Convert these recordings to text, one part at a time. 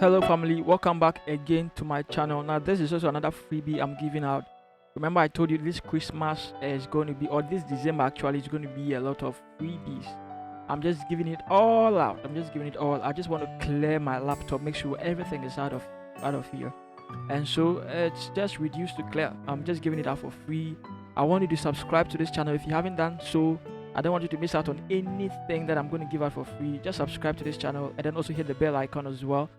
Hello family, welcome back again to my channel. Now this is also another freebie I'm giving out. Remember I told you this Christmas is going to be, or this December actually, is going to be a lot of freebies. I'm just giving it all out. I just want to clear my laptop, make sure everything is out of here, and so it's just reduced to clear. I'm just giving it out for free. I want you to subscribe to this channel if you haven't done so. I don't want you to miss out on anything that I'm going to give out for free. Just subscribe to this channel and then also hit the bell icon as well.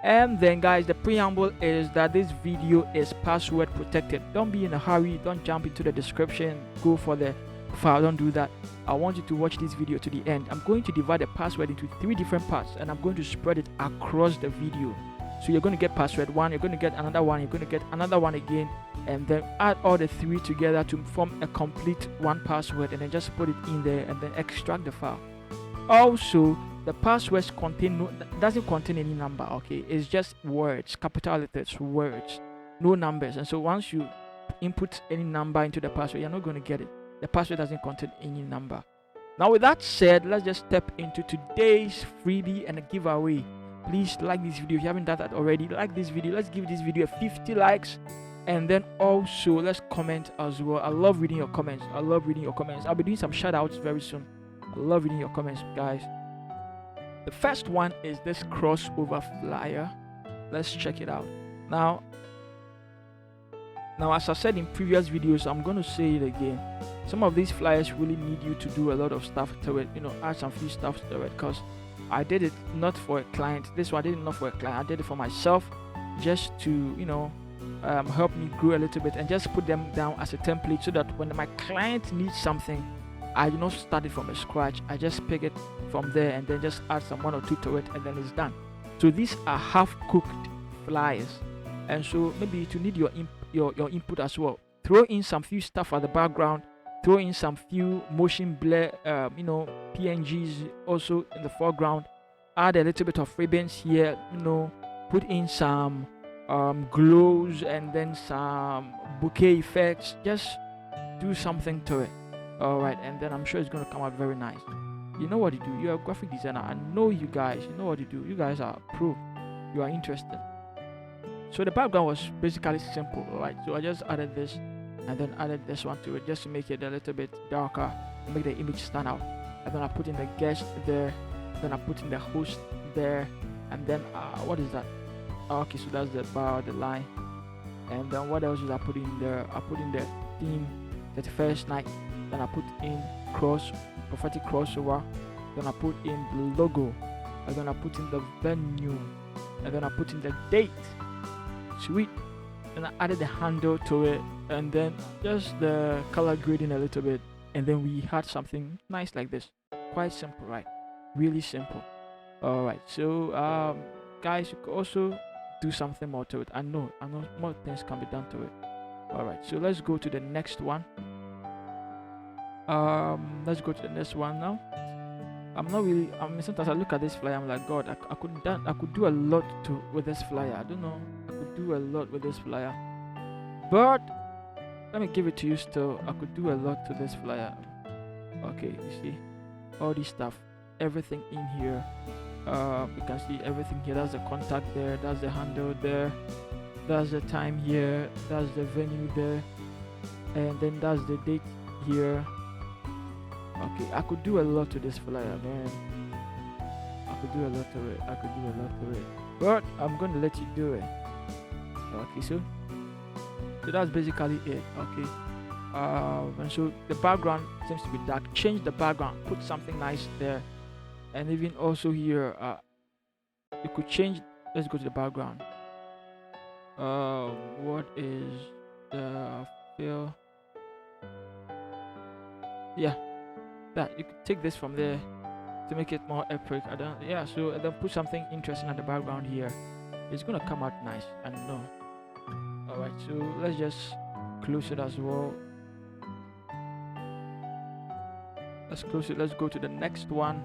And then guys, the preamble is that this video is password protected. Don't be in a hurry, don't jump into the description, go for the file, don't do that. I want you to watch this video to the end. I'm going to divide the password into 3 different parts and I'm going to spread it across the video. So you're going to get password 1, you're going to get another one, you're going to get another one again, and then add all the 3 together to form a complete one password, and then just put it in there and then extract the file. Also, the passwords doesn't contain any number, okay? It's just words, capital letters, words, no numbers. And so once you input any number into the password, you're not going to get it. The password doesn't contain any number. Now with that said, let's just step into today's freebie and a giveaway. Please like this video if you haven't done that already. Like this video. Let's give this video 50 likes, and then also let's comment as well. I love reading your comments. I'll be doing some shout outs very soon. I love reading your comments, guys. The first one is this crossover flyer. Let's check it out. Now as I said in previous videos, I'm going to say it again. Some of these flyers really need you to do a lot of stuff to it, add some few stuff to it, because I did it not for a client. This one I did it not for a client, I did it for myself, just to help me grow a little bit and just put them down as a template, so that when my client needs something, I do not start it from a scratch. I just pick it from there and then just add some 1 or 2 to it, and then it's done. So these are half-cooked flyers, and so maybe you need your input as well. Throw in some few stuff at the background, throw in some few motion blur, PNGs also in the foreground, add a little bit of ribbons here, put in some glows and then some bouquet effects. Just do something to it. Alright, and then I'm sure it's going to come out very nice. You know what you do. You're a graphic designer. I know you guys. You know what you do. You guys are pro. You are interested. So the background was basically simple, right? So I just added this and then added this one to it, just to make it a little bit darker, make the image stand out. And then I put in the guest there, then I put in the host there, and then what is that? Okay, so that's the bar, the line. And then what else did I put in there? I put in the theme, 31st night. Then I put in prophetic crossover. Then I put in the logo, and then I put in the venue, and then I put in the date. Sweet. And I added the handle to it, and then just the color grading a little bit, and then we had something nice like this. Quite simple, right? Really simple. Alright, so guys, you could also do something more to it. I know more things can be done to it. Alright, so let's go to the next one. Let's go to the next one now. Sometimes I look at this flyer, I'm like, God, I could do a lot with this flyer. I don't know, I could do a lot with this flyer, but let me give it to you still. I could do a lot to this flyer. Okay, you see all this stuff, everything in here. You can see everything here. That's the contact there, that's the handle there, that's the time here, that's the venue there, and then that's the date here. Okay, I could do a lot to this flyer, man. I could do a lot to it. But I'm going to let you do it. Okay, so that's basically it. Okay. And so the background seems to be dark. Change the background. Put something nice there. And even also here, you could change. Let's go to the background. What is the fill? Yeah. That you could take this from there to make it more epic. So then put something interesting at the background here. It's gonna come out nice, I know. Alright, so let's just close it as well. Let's close it. Let's go to the next one.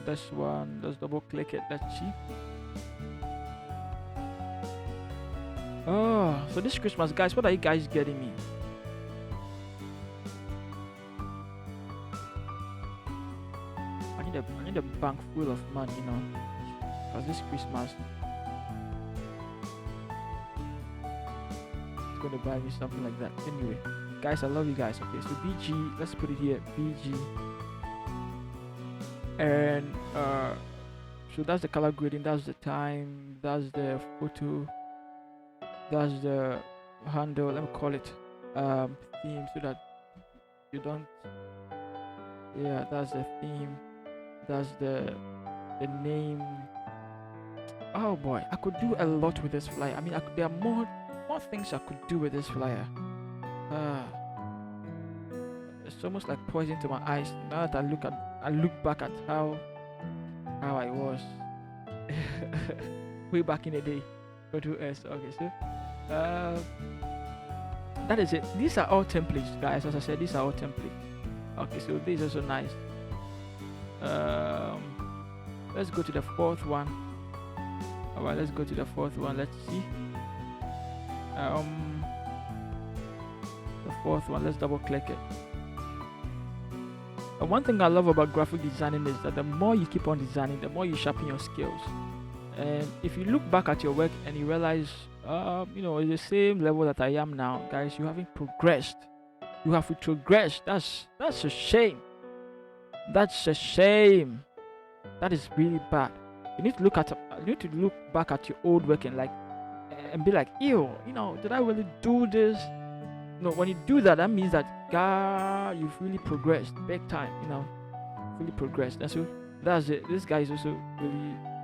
This one, let's double click it. Let's see. Oh, so this Christmas, guys, what are you guys getting me? I need a bank full of money, you know, because this Christmas it's gonna buy me something like that. Anyway, guys, I love you guys. Okay, so BG, let's put it here, BG, and so that's the color grading, that's the time, that's the photo, that's the handle. Let me call it theme so that you don't. Yeah, that's the theme. That's the name. Oh boy, I could do a lot with this flyer. I mean, there are more things I could do with this flyer. It's almost like poison to my eyes now that I look back at how I was way back in the day. Okay, so that is it. These are all templates, guys. As I said, these are all templates. Okay, so this is also nice. Let's go to the fourth one. All right, let's go to the fourth one. Let's see. The fourth one. Let's double click it. And one thing I love about graphic designing is that the more you keep on designing, the more you sharpen your skills. And if you look back at your work and you realize, you know, it's the same level that I am now, guys, you haven't progressed. You have retrogressed. That's a shame. That's a shame. That is really bad. You need to look back at your old work and be like, ew, you know, did I really do this? No, when you do that, that means that God, you've really progressed big time. You know, really progressed. And so that's it. This guy is also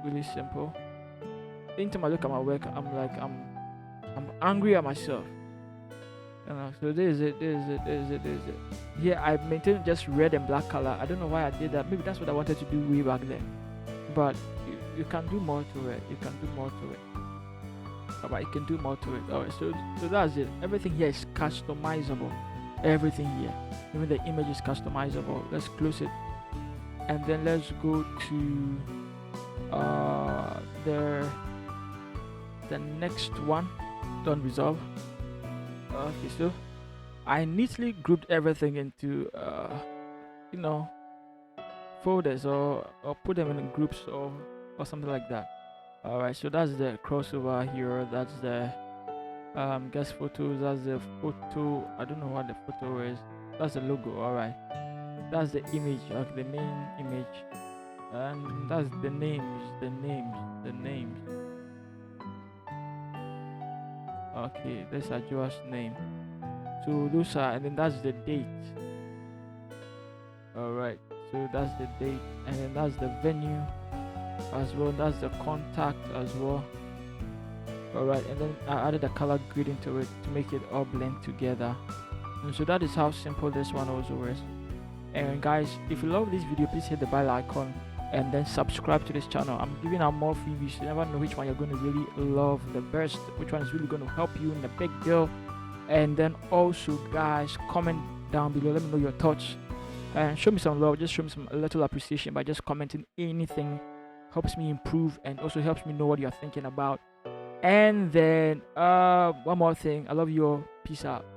really simple. Anytime I look at my work, I'm like, I'm angry at myself. You know, so this is it. Here I maintain just red and black color. I don't know why I did that. Maybe that's what I wanted to do way back then. But you can do more to it. You can do more to it. Alright, you can do more to it. Alright, so that's it. Everything here is customizable. Everything here. Even the image is customizable. Let's close it. And then let's go to the next one. Don't resolve. Okay, so I neatly grouped everything into you know, folders or put them in groups or something like that. Alright, so that's the crossover here. That's the guest photos. That's the photo. I don't know what the photo is. That's the logo. Alright, that's the image. Okay, the main image, and that's the names. Okay, that's a Josh's name. So those are, and then that's the date. Alright, so that's the date, and then that's the venue as well. That's the contact as well. Alright, and then I added a color grading to it to make it all blend together. And so that is how simple this one also is. And guys, if you love this video, please hit the bell icon and then subscribe to this channel. I'm giving out more freebies. You never know which one you're going to really love the best, which one is really going to help you in the big deal. And then also, guys, comment down below, let me know your thoughts and show me some love. Just show me a little appreciation by just commenting. Anything helps me improve and also helps me know what you're thinking about. And then one more thing, I love you all. Peace out.